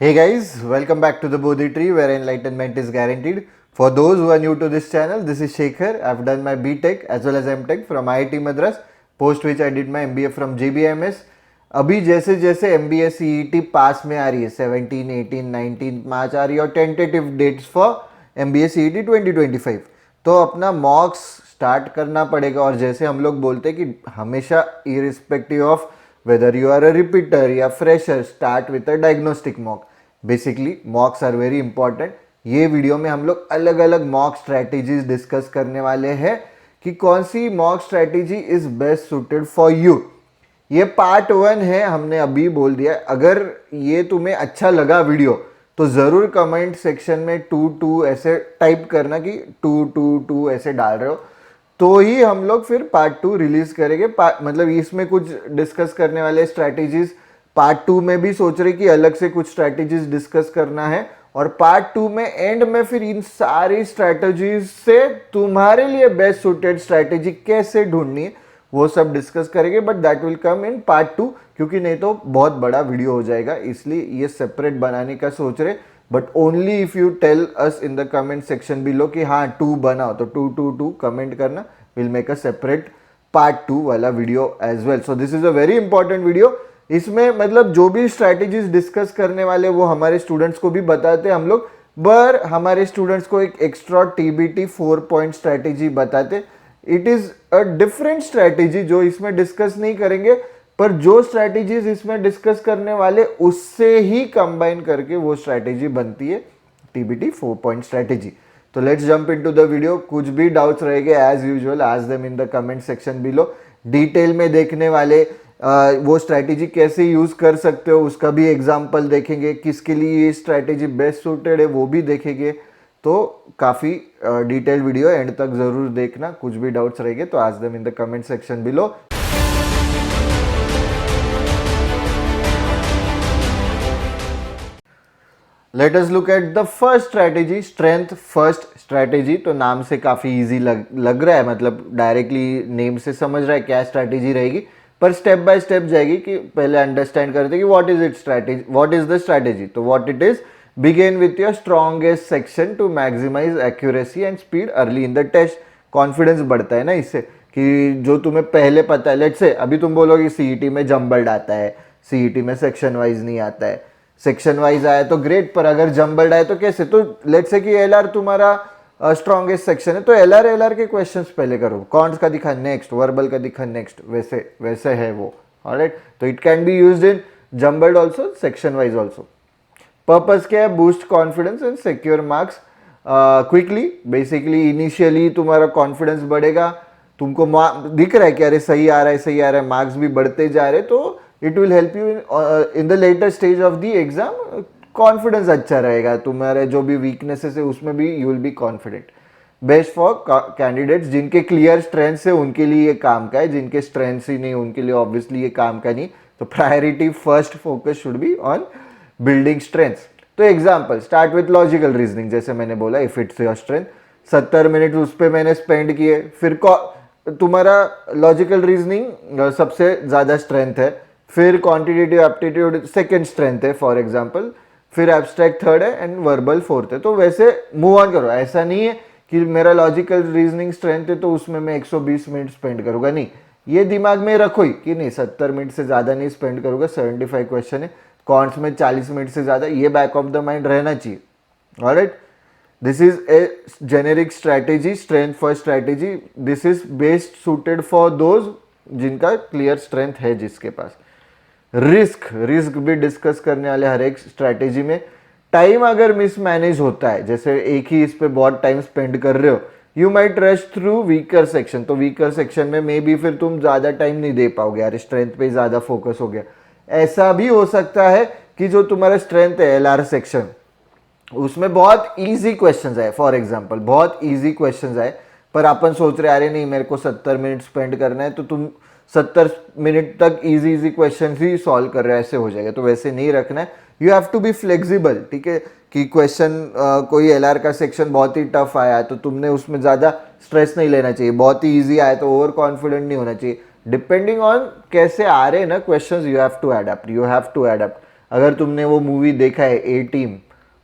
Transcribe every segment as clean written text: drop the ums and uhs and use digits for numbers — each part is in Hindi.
Hey guys, welcome back to the Bodhi Tree where enlightenment is guaranteed. For those who are new to this channel, this is Shekhar. I've done my BTech as well as MTech from IIT Madras, post which I did my MBA from JBMS. अभी जैसे जैसे MBA CET पास में आ रही है 17, 18, 19 मार्च आ रही है और tentative dates for MBA CET 2025, तो अपना मॉक्स स्टार्ट करना पड़ेगा। और जैसे हम लोग बोलते हैं कि हमेशा irrespective of whether you are a repeater या fresher, start with a diagnostic mock. Basically mocks are very important. ये वीडियो में हम लोग अलग अलग मॉक स्ट्रैटेजीज डिस्कस करने वाले हैं कि कौन सी mock strategy is best suited for you. ये पार्ट 1 है, हमने अभी बोल दिया। अगर ये तुम्हें अच्छा लगा वीडियो तो ज़रूर कमेंट सेक्शन में 2 ऐसे टाइप करना कि 2 ऐसे डाल रहे हो, तो ही हम लोग फिर पार्ट 2 रिलीज करेंगे। मतलब इसमें कुछ डिस्कस करने वाले स्ट्रैटेजीज पार्ट 2 में भी सोच रहे कि अलग से कुछ स्ट्रैटेजीज डिस्कस करना है, और पार्ट 2 में एंड में फिर इन सारी स्ट्रैटेजीज से तुम्हारे लिए बेस्ट सुटेड स्ट्रैटेजी कैसे ढूंढनी है वो सब डिस्कस करेंगे। But that will come in part 2, क्योंकि नहीं तो बहुत बड़ा वीडियो हो जाएगा, इसलिए ये सेपरेट बनाने का सोच रहे। But only if you tell us in the comment section below कि हाँ 2 बनाओ, तो 2 कमेंट करना, will make a separate part 2 वाला video as well. So this is a very important video. इसमें मतलब जो भी स्ट्रैटेजीज डिस्कस करने वाले वो हमारे स्टूडेंट्स को भी बताते हैं हम लोग, पर हमारे स्टूडेंट्स को एक एक्स्ट्रा TBT 4 पॉइंट स्ट्रैटेजी बताते। It is a different strategy जो इसमें डिस्कस नहीं करेंगे, पर जो स्ट्रैटेजीज इसमें डिस्कस करने वाले उससे ही कंबाइन करके वो स्ट्रैटेजी बनती है TBT 4 पॉइंट स्ट्रैटेजी। तो let's jump into the video. कुछ भी डाउट्स रहेंगे as usual ask them in the comment section below. Detail में देखने वाले वो स्ट्रैटेजी कैसे यूज कर सकते हो उसका भी एग्जांपल देखेंगे, किसके लिए ये स्ट्रैटेजी बेस्ट सूटेड है वो भी देखेंगे। तो काफी डिटेल वीडियो एंड तक जरूर देखना। कुछ भी डाउट्स रहेंगे तो ask them in the comment section below. Let us look at the first strategy, strength first strategy. तो नाम से काफी इजी लग रहा है, मतलब डायरेक्टली नेम से समझ रहा है क्या स्ट्रैटेजी रहेगी, पर स्टेप बाय स्टेप जाएगी कि पहले अंडरस्टैंड करते कि what is it strategy, what is the strategy. तो what it is, begin with your strongest section to maximise accuracy and speed early in the test. Confidence बढ़ता है ना इससे, कि जो तुम्हें पहले पता है। लेट्स से अभी तुम बोलोगे CET में जम्बल्ड आता है, CET में सेक्शन वाइज नहीं आता है। सेक्शन वाइज आया तो ग्रेट, पर अगर जम्बल्ड आए तो कैसे। तो लेट्स से कि LR तुम्हारा स्ट्रॉन्गेस्ट सेक्शन है, तो LR के क्वेश्चंस पहले करो, कॉन्ट्स का दिखा नेक्स्ट, वर्बल का दिखा नेक्स्ट, वैसे वैसे है वो। ऑलराइट, तो it can be used in jumbled also, section wise also. Purpose क्या है, boost confidence and secure marks quickly. Basically initially तुम्हारा कॉन्फिडेंस बढ़ेगा, तुमको दिख रहा है कि अरे सही आ रहा है, मार्क्स भी बढ़ते जा रहे, तो it will help you in the later stage of the exam. Confidence अच्छा रहेगा, तुम्हारे जो भी वीकनेसेस है उसमें भी you will be confident. Best for candidates जिनके क्लियर स्ट्रेंथ्स है उनके लिए ये काम का है, जिनके स्ट्रेंथ्स ही नहीं उनके लिए ऑब्वियसली ये काम का नहीं। तो priority first focus should be on building strengths. तो example, start with logical reasoning, जैसे मैंने बोला if it's your strength, 70 minute उस पर मैंने स्पेंड किए। फिर तुम्हारा लॉजिकल रीजनिंग सबसे ज्यादा स्ट्रेंथ है, फिर क्वांटिटेटिव एप्टीट्यूड सेकंड स्ट्रेंथ है फॉर एग्जांपल, फिर एब्स्ट्रैक्ट थर्ड है एंड वर्बल फोर्थ है। तो वैसे मूव ऑन करो। ऐसा नहीं है कि मेरा लॉजिकल रीजनिंग स्ट्रेंथ है तो उसमें मैं 120 मिनट स्पेंड करूंगा, नहीं। ये दिमाग में रखो ही कि नहीं 70 मिनट से ज्यादा नहीं स्पेंड करूंगा, 75 क्वेश्चन है, कॉन्ट्स में 40 मिनट से ज्यादा, ये बैक ऑफ द माइंड रहना चाहिए। Alright, this is a generic strategy, strength first strategy. This is best suited for those जिनका क्लियर स्ट्रेंथ है, जिसके पास। रिस्क भी डिस्कस करने वाले हर एक स्ट्रैटेजी में। टाइम अगर मिसमैनेज होता है, जैसे एक ही इस पे बहुत टाइम स्पेंड कर रहे हो, you might rush through weaker section. तो वीकर सेक्शन में मे बी फिर तुम ज्यादा टाइम नहीं दे पाओगे, यार स्ट्रेंथ पे ज्यादा फोकस हो गया। ऐसा भी हो सकता है कि जो तुम्हारा स्ट्रेंथ है LR सेक्शन, उसमें बहुत इजी क्वेश्चंस आए, फॉर एग्जांपल बहुत इजी क्वेश्चंस आए, पर अपन सोच रहे अरे नहीं मेरे को 70 मिनट स्पेंड करना है, तो तुम 70 मिनट तक इजी क्वेश्चन ही सॉल्व कर रहे हैं, ऐसे हो जाएगा। तो वैसे नहीं रखना है, you have to be flexible, ठीक है। कि क्वेश्चन कोई LR का सेक्शन बहुत ही टफ आया तो तुमने उसमें ज़्यादा स्ट्रेस नहीं लेना चाहिए, बहुत ही ईजी आया तो ओवर कॉन्फिडेंट नहीं होना चाहिए। डिपेंडिंग ऑन कैसे आ रहे हैं ना question, you have to adapt. अगर तुमने वो मूवी देखा है ए टीम,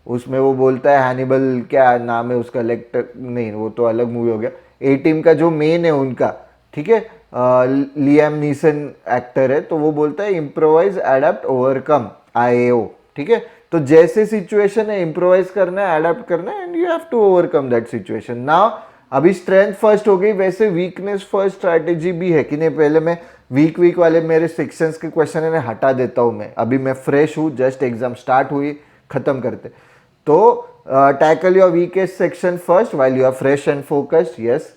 उसमें वो बोलता है हैनिबल, क्या नाम है उसका, लेक्टर नहीं, वो तो अलग मूवी हो गया। ए टीम का जो मेन है उनका, ठीक है, लियाम नीसन एक्टर है, तो वो बोलता है इम्प्रोवाइज एडेप्ट ओवरकम IAO, ठीक है। तो जैसे सिचुएशन है इम्प्रोवाइज करना है, एडेप्ट करना है, and you have to overcome that situation. Now अभी स्ट्रेंथ फर्स्ट हो गई, वैसे वीकनेस फर्स्ट स्ट्रैटेजी भी है कि नहीं। पहले मैं वीक वाले मेरे सेक्शंस के क्वेश्चन है हटा देता हूँ मैं, अभी मैं फ्रेश हूँ, जस्ट एग्जाम स्टार्ट हुई, खत्म करते। तो tackle your weakest section first while you are fresh and focused. Yes,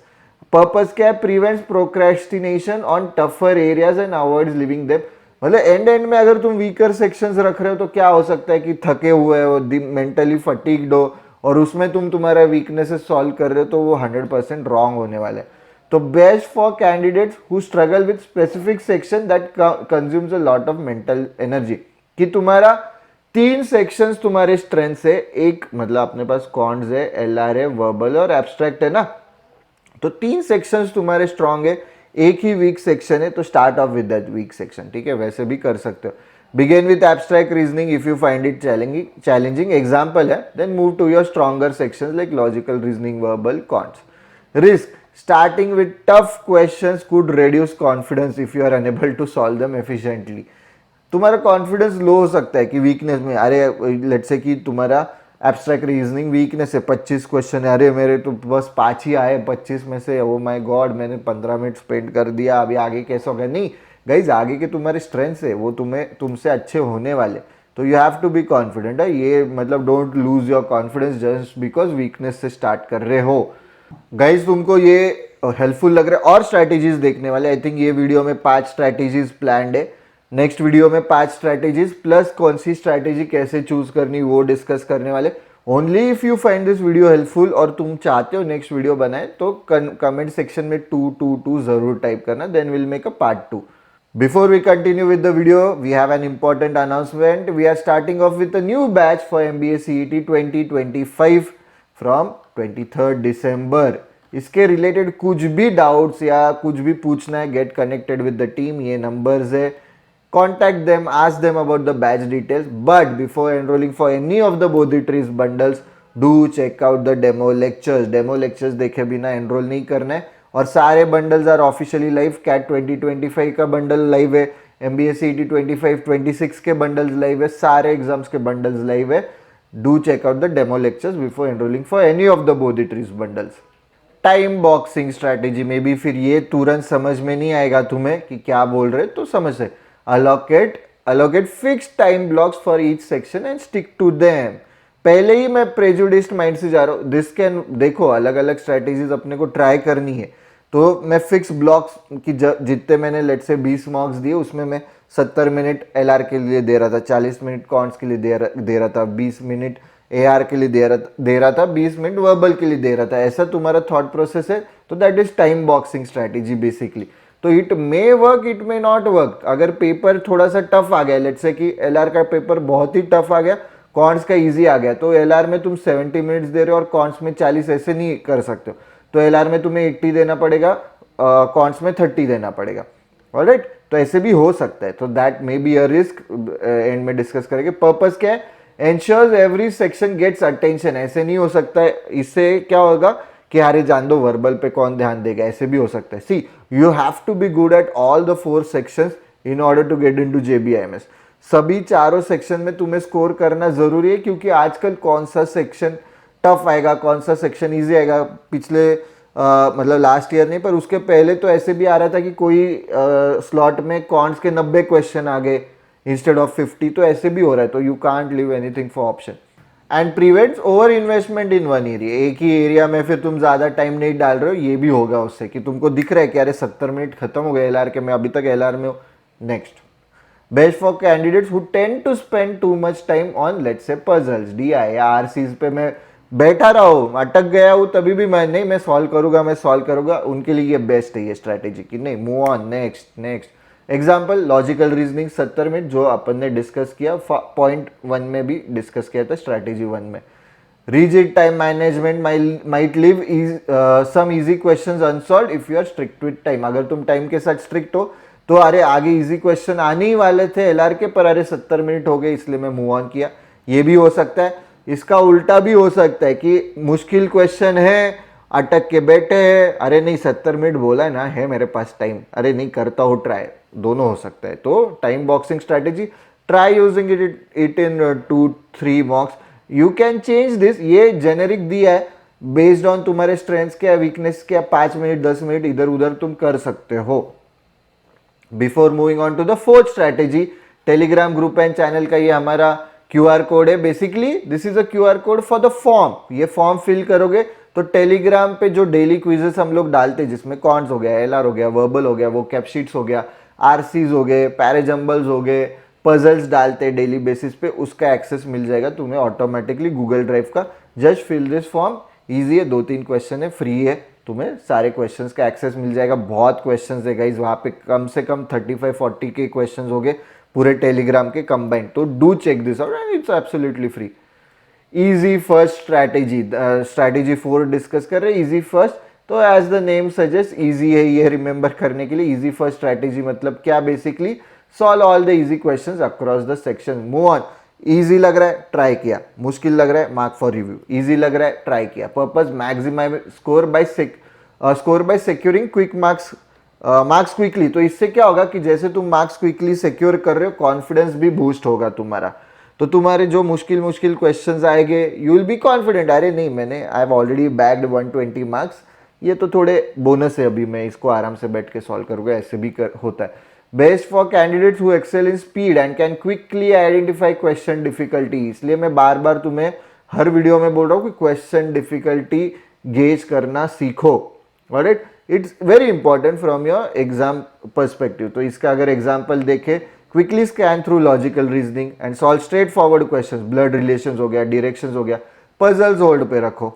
purpose क्या है, prevents procrastination on tougher areas and avoids leaving them. मतलब एंड में अगर तुम वीकर सेक्शंस रख रहे हो तो क्या हो सकता है कि थके हुए हो, मेंटली फटीग्ड हो, और उसमें तुम तुम्हारा वीकनेसेस सॉल्व कर रहे हो, तो वो 100% रॉन्ग होने वाला है। तो best for candidates who struggle with specific section that consumes a lot of mental energy, कि तुम्हारा 3 सेक्शंस तुम्हारे स्ट्रेंथ से, एक मतलब अपने पास कॉन्स है, LR है, वर्बल और एब्स्ट्रैक्ट है ना, तो 3 सेक्शंस तुम्हारे स्ट्रांग है, एक ही वीक सेक्शन है, तो start off with that weak section, ठीक है, वैसे भी कर सकते हो। Begin with abstract reasoning if you find it challenging example है, then move to your stronger sections like logical reasoning, verbal, quants. Risk, starting with tough questions could reduce confidence if you are unable to solve them efficiently. तुम्हारा कॉन्फिडेंस लो हो सकता है कि वीकनेस में, अरे लेट्स से कि तुम्हारा एब्स्ट्रैक्ट रीजनिंग वीकनेस है, 25 क्वेश्चन है, अरे मेरे तो बस 5 ही आए 25 में से, ओ माय गॉड मैंने 15 मिनट स्पेंड कर दिया, अभी आगे कैसे होगा। नहीं गाइज, आगे के तुम्हारे स्ट्रेंथ्स है वो तुमसे अच्छे होने वाले, तो you have to be confident है। ये मतलब don't lose your confidence just because weakness से स्टार्ट कर रहे हो। गाइज तुमको ये हेल्पफुल लग रहा है और स्ट्रैटेजीज देखने वाले, आई थिंक ये वीडियो में 5 स्ट्रैटेजीज प्लान्ड है, नेक्स्ट वीडियो में 5 स्ट्रैटेजीज प्लस कौन सी स्ट्रैटेजी कैसे चूज करनी वो डिस्कस करने वाले। Only if you find this video helpful और तुम चाहते हो नेक्स्ट वीडियो बनाए, तो कमेंट सेक्शन में 222 जरूर टाइप करना, then will make a part 2। Before we continue with the video, we have an important announcement. We are starting off with a new batch for MBA CET 2025 from 23rd December. इसके रिलेटेड कुछ भी डाउट्स या कुछ भी पूछना है, get connected with the team, ये नंबर्स है, contact them, ask them about the batch details. But before enrolling for any of the Bodhitrees bundles, do check out the demo lectures. Demo lectures देखे बिना enroll नहीं करना है, और सारे bundles are officially live. CAT 2025 का bundle live है, MBA CET 25-26 के bundles live है, सारे exams के bundles live है. Do check out the demo lectures before enrolling for any of the Bodhitrees bundles. Time boxing strategy में भी फिर ये तुरंत समझ में नहीं आएगा तुम्हें कि क्या बोल रहे, तो समझ से allocate fixed time blocks for each section and stick to them. पहले ही मैं प्रेजुडिस्ड माइंड से जा रहा हूँ, दिस कैन, देखो अलग अलग स्ट्रैटेजीज अपने को ट्राई करनी है, तो मैं फिक्स ब्लॉक्स की जितने मैंने लेट से 20 मार्क्स दिए, उसमें मैं 70 मिनट LR के लिए दे रहा था, 40 मिनट कॉन्ट्स के लिए दे रहा था, 20 मिनट AR के लिए दे रहा था, 20 मिनट वर्बल के लिए दे रहा था। ऐसा तुम्हारा थॉट प्रोसेस है, तो that is time boxing strategy basically. तो it may work, it may not work. अगर पेपर थोड़ा सा टफ आ गया, लेट्स से कि LR का पेपर बहुत ही टफ आ गया, कॉन्ट्स का इजी आ गया, तो LR में तुम 70 मिनट्स दे रहे हो और कॉन्ट्स में 40, ऐसे नहीं कर सकते हो, तो LR में तुम्हें 80 देना पड़ेगा, कॉन्ट्स में 30 देना पड़ेगा। ऑलराइट, तो ऐसे भी हो सकता है, तो that may be a risk, end में डिस्कस करेंगे। पर्पस क्या है, ensures every section gets attention. ऐसे नहीं हो सकता है, इससे क्या होगा कि अरे जान दो वर्बल पे कौन ध्यान देगा, ऐसे भी हो सकता है। See, you have to be good at all the 4 sections in order to get into JBIMS। सभी चारों सेक्शन में तुम्हें स्कोर करना जरूरी है, क्योंकि आजकल कौन सा सेक्शन टफ आएगा, कौन सा सेक्शन इजी आएगा, पिछले मतलब लास्ट ईयर नहीं पर उसके पहले तो ऐसे भी आ रहा था कि कोई स्लॉट में कॉन्ट्स के 90 क्वेश्चन आ गए इंस्टेड ऑफ 50, तो ऐसे भी हो रहा है, तो you can't leave anything for option. And prevents over investment in one area. एक ही एरिया में फिर तुम ज्यादा टाइम नहीं डाल रहे हो, ये भी होगा उससे कि तुमको दिख रहा है कि अरे 70 मिनट खत्म हो गए LR के, मैं अभी तक LR में हूँ। Next, best for candidates who tend to spend too much time on let's say puzzles, DI या RCs पे मैं बैठा रहा हूँ, अटक गया हूँ, तभी भी मैं सॉल्व करूंगा, उनके लिए ये बेस्ट है ये स्ट्रैटेजी कि नहीं, move on, next. Example, logical reasoning 70 minute, जो अपन ने डिस्कस किया पॉइंट 1 में भी डिस्कस किया था स्ट्रैटेजी 1 में। Rigid time management might leave some easy questions unsolved if you are strict with time. अगर तुम टाइम के साथ स्ट्रिक्ट हो, तो अरे आगे इजी क्वेश्चन आने ही वाले थे एलआर के, पर अरे 70 मिनट हो गए इसलिए मैं मूव ऑन किया। ये भी हो सकता है। इसका उल्टा भी हो सकता है कि मुश्किल क्वेश्चन है, अटक के बैठे हैं, अरे नहीं 70 मिनट बोला है ना, है मेरे पास टाइम, अरे नहीं करता हूँ ट्राई, दोनों हो सकता है। तो time boxing strategy, try using it in 2-3 मॉक्स। You can change this, ये जेनेरिक दिया है, बेस्ड ऑन तुम्हारे स्ट्रेंथ्स क्या, वीकनेस क्या, 5 मिनट 10 मिनट इधर उधर तुम कर सकते हो। Before moving on to the fourth strategy, Telegram group and channel का ये हमारा क्यूआर कोड है। Basically this is a QR code for the form. ये फॉर्म फिल करोगे तो टेलीग्राम पे जो डेली क्विजेस हम लोग डालते हैं, जिसमें कॉन्स हो गया, एलआर हो गया, वर्बल हो गया, वो कैपशीट्स हो गया, आरसीज हो गए, पैराजम्बल्स हो गए, पजल्स डालते हैं डेली बेसिस पे, उसका एक्सेस मिल जाएगा तुम्हें ऑटोमेटिकली गूगल ड्राइव का। Just fill this form, easy है, 2-3 क्वेश्चन है, फ्री है, तुम्हें सारे क्वेश्चंस का एक्सेस मिल जाएगा। बहुत क्वेश्चंस है गाइस वहाँ पे, कम से कम 35-40 के क्वेश्चंस हो गए पूरे टेलीग्राम के कंबाइंड। तो do check this out and it's absolutely free. Easy first strategy, strategy 4 discuss कर रहे हैं, इजी फर्स्ट। तो as the name suggest easy है ये रिमेंबर करने के लिए। इजी फर्स्ट स्ट्रैटेजी मतलब क्या, basically solve all the easy questions across the section, move on. Easy लग रहा है ट्राई किया, मुश्किल लग रहा है मार्क फॉर रिव्यू, इजी लग रहा है ट्राई किया। Purpose maximise score by securing quick marks quickly. तो इससे क्या होगा कि जैसे तुम मार्क्स क्विकली सिक्योर कर रहे हो, कॉन्फिडेंस भी बूस्ट होगा तुम्हारा। तो तुम्हारे जो मुश्किल मुश्किल क्वेश्चंस आएंगे, यू विल बी कॉन्फिडेंट, अरे नहीं मैंने I have already bagged 120 marks, ये तो थोड़े बोनस है, अभी मैं इसको आराम से बैठ के सॉल्व करूंगा, ऐसे भी होता है। Best for candidates who excel in speed and can quickly identify question difficulty. इसलिए मैं बार बार तुम्हें हर वीडियो में बोल रहा हूँ कि क्वेश्चन डिफिकल्टी गेज करना सीखो। Alright, it's very important from your exam perspective. तो इसका अगर एग्जाम्पल देखें, quickly scan through logical reasoning and solve straight forward questions, blood relations हो गया, डायरेक्शंस हो गया, पजल्स होल्ड पे रखो।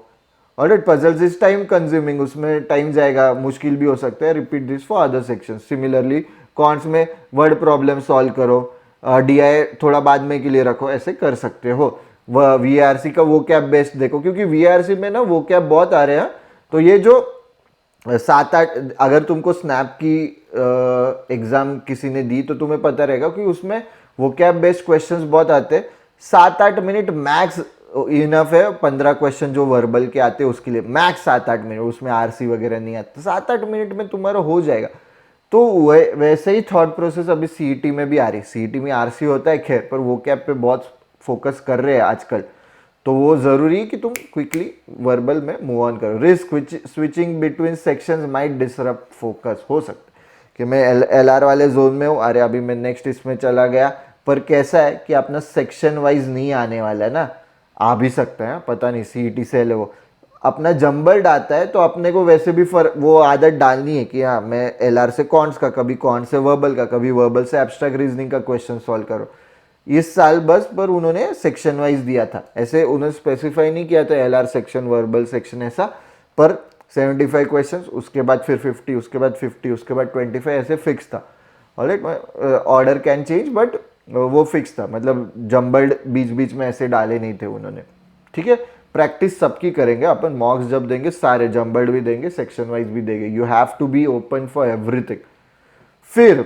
Alright, puzzles is time consuming, उसमें टाइम जाएगा, मुश्किल भी हो सकता है, repeat this for other section. Similarly cons में वर्ड प्रॉब्लम सॉल्व करो, डीआई थोड़ा बाद में के लिए रखो, ऐसे कर सकते हो। वीआरसी का वो कैब बेस्ट देखो, क्योंकि वीआरसी में ना वो कैब बहुत आ रहे हैं। तो ये जो 7-8, अगर तुमको स्नैप की एग्जाम किसी ने दी तो तुम्हें पता रहेगा कि उसमें वो कैब बेस्ड क्वेश्चंस बहुत आते हैं। 7-8 मिनट मैक्स इनफ है, 15 क्वेश्चन जो वर्बल के आते हैं उसके लिए मैक्स 7-8 मिनट, उसमें आरसी वगैरह नहीं आते, 7-8 मिनट में तुम्हारा हो जाएगा। तो वैसे ही थॉट प्रोसेस अभी सीईटी में भी आ रही है। सीईटी में आरसी होता है खैर, पर वो कैब पे बहुत फोकस कर रहे हैं आजकल, तो वो जरूरी है कि तुम क्विकली वर्बल में मूव ऑन करो। Risk switching between sections might disrupt focus, हो सकता है कि मैं एलआर वाले जोन में हूँ, अरे अभी मैं नेक्स्ट इसमें चला गया, पर कैसा है कि अपना सेक्शन वाइज नहीं आने वाला है ना, आ भी सकता है, पता नहीं सीईटी से है वो अपना जम्बल्ड आता है, तो अपने को वैसे भी वो आदत डालनी है कि हाँ मैं एलआर से कॉन्स का, कभी कॉन से वर्बल का, कभी वर्बल से एब्स्ट्रैक्ट रीजनिंग का क्वेश्चन सॉल्व करो। इस साल बस पर उन्होंने सेक्शन वाइज दिया था, ऐसे उन्होंने स्पेसिफाई नहीं किया था एलआर सेक्शन वर्बल सेक्शन ऐसा, पर 75 क्वेश्चंस, उसके बाद फिर 50, उसके बाद 50, उसके बाद 25, ऐसे फिक्स था। Alright, order can change but वो फिक्स था, मतलब जम्बल्ड बीच बीच में ऐसे डाले नहीं थे उन्होंने। ठीक है, प्रैक्टिस सबकी करेंगे अपन, मॉक्स जब देंगे सारे जम्बल्ड भी देंगे, सेक्शन वाइज भी देंगे, you have to be open for everything. फिर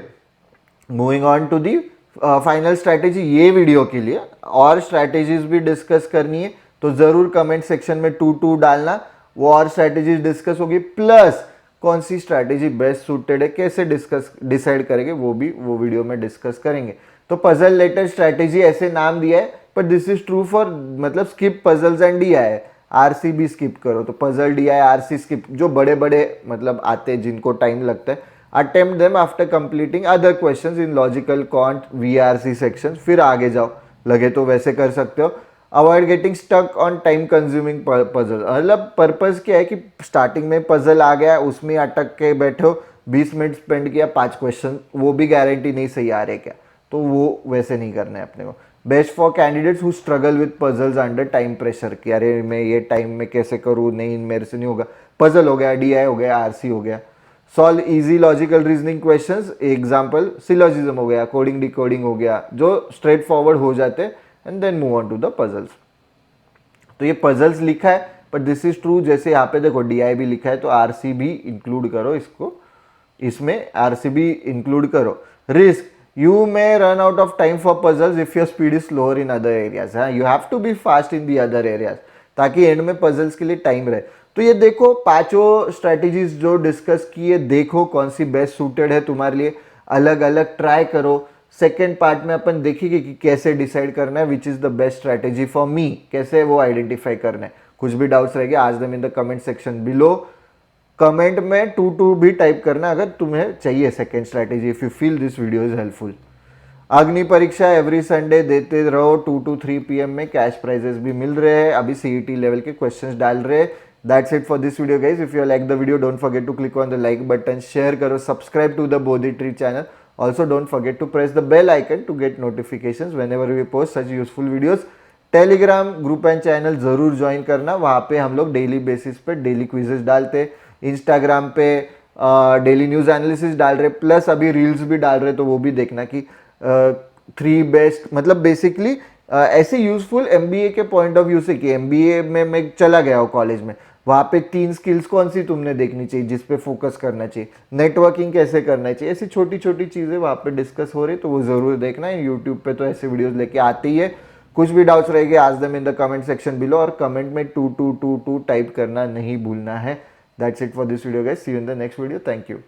moving on to the final strategy, ये वीडियो के लिए और स्ट्रैटेजीज भी डिस्कस करनी है तो जरूर कमेंट सेक्शन में 2-2 डालना, वो और स्ट्रैटेजीज डिस्कस होगी, प्लस कौन सी स्ट्रैटेजी बेस्ट सूटेड है, कैसे डिसाइड करेंगे, वो भी वो वीडियो में डिस्कस करेंगे। तो पजल लेटर स्ट्रैटेजी ऐसे नाम दिया है, पर दिस इज ट्रू फॉर, मतलब skip puzzles and DI, RC भी स्किप करो। तो पजल डीआई आरसी स्किप, जो बड़े बड़े मतलब आते हैं जिनको टाइम लगता है, attempt them after completing other questions in logical quant VRC sections, फिर आगे जाओ, लगे तो वैसे कर सकते हो। Avoid getting stuck on time consuming puzzle, मतलब पर्पज क्या है कि स्टार्टिंग में पजल आ गया, उसमें अटक के बैठो, 20 मिनट स्पेंड किया, 5 क्वेश्चन, वो भी गारंटी नहीं सही आ रहे क्या, तो वो वैसे नहीं करना है अपने को। Best for candidates who struggle with puzzles under time pressure, कि अरे मैं ये टाइम में कैसे करूँ, नहीं मेरे से नहीं होगा, पजल हो गया, डीआई हो गया, आरसी हो गया। Solve easy logical reasoning questions, example syllogism हो गया, कोडिंग डिकोडिंग हो गया, जो स्ट्रेट फॉरवर्ड हो जाते हैं, and then move on to the puzzles. तो ये पजल्स लिखा है, पर दिस इज ट्रू, जैसे यहाँ पे देखो डीआई भी लिखा है, तो आरसी भी इंक्लूड करो इसको, इसमें आरसीबी इंक्लूड करो। Risk, you may run out of time for puzzles if your speed is slower in other areas। हाँ, you have to be fast in the other areas ताकि एंड में पजल्स के लिए टाइम रहे। तो ये देखो पांचों स्ट्रेटेजीज जो डिस्कस किए, देखो कौन सी बेस्ट सूटेड है तुम्हारे लिए, अलग अलग ट्राई करो। सेकेंड पार्ट में अपन देखेंगे कि कैसे डिसाइड करना है which is the best strategy for me, कैसे वो आइडेंटिफाई करना है। कुछ भी डाउट्स रहेंगे आज them in the comment section below. Comment में 2 भी टाइप करना अगर तुम्हें चाहिए second strategy, if you feel this video is helpful. अग्नि परीक्षा एवरी संडे देते रहो 2 to 3 PM में, कैश प्राइजेस भी मिल रहे हैं, अभी सीईटी लेवल के क्वेश्चंस डाल रहे हैं। That's it for this video guys. If you like the video don't forget to click on the like button, share करो, subscribe to the Bodhi Tree channel. Also don't forget to press the bell icon to get notifications whenever we post such useful videos. Telegram group and channel जरूर ज्वाइन करना, वहाँ पे हम लोग डेली बेसिस पे डेली क्विजेस डालते हैं। इंस्टाग्राम पे डेली न्यूज एनालिसिस डाल रहे, प्लस अभी रील्स भी डाल रहे, तो वो भी देखना कि 3 बेस्ट, मतलब बेसिकली ऐसे यूजफुल एमबीए के पॉइंट ऑफ व्यू से कि एमबीए में मैं चला गया हूँ कॉलेज में, वहाँ पे 3 स्किल्स कौन सी तुमने देखनी चाहिए जिस पे फोकस करना चाहिए, नेटवर्किंग कैसे करना चाहिए, ऐसी छोटी छोटी चीज़ें वहाँ पे डिस्कस हो रही, तो वो ज़रूर देखना है। यूट्यूब पे तो ऐसे वीडियोस लेके आते ही है। कुछ भी डाउट्स रहेंगे आज them in the comment section below, और कमेंट में 2222 टाइप करना नहीं भूलना है। That's it for this video guys. See you in the next video. Thank you.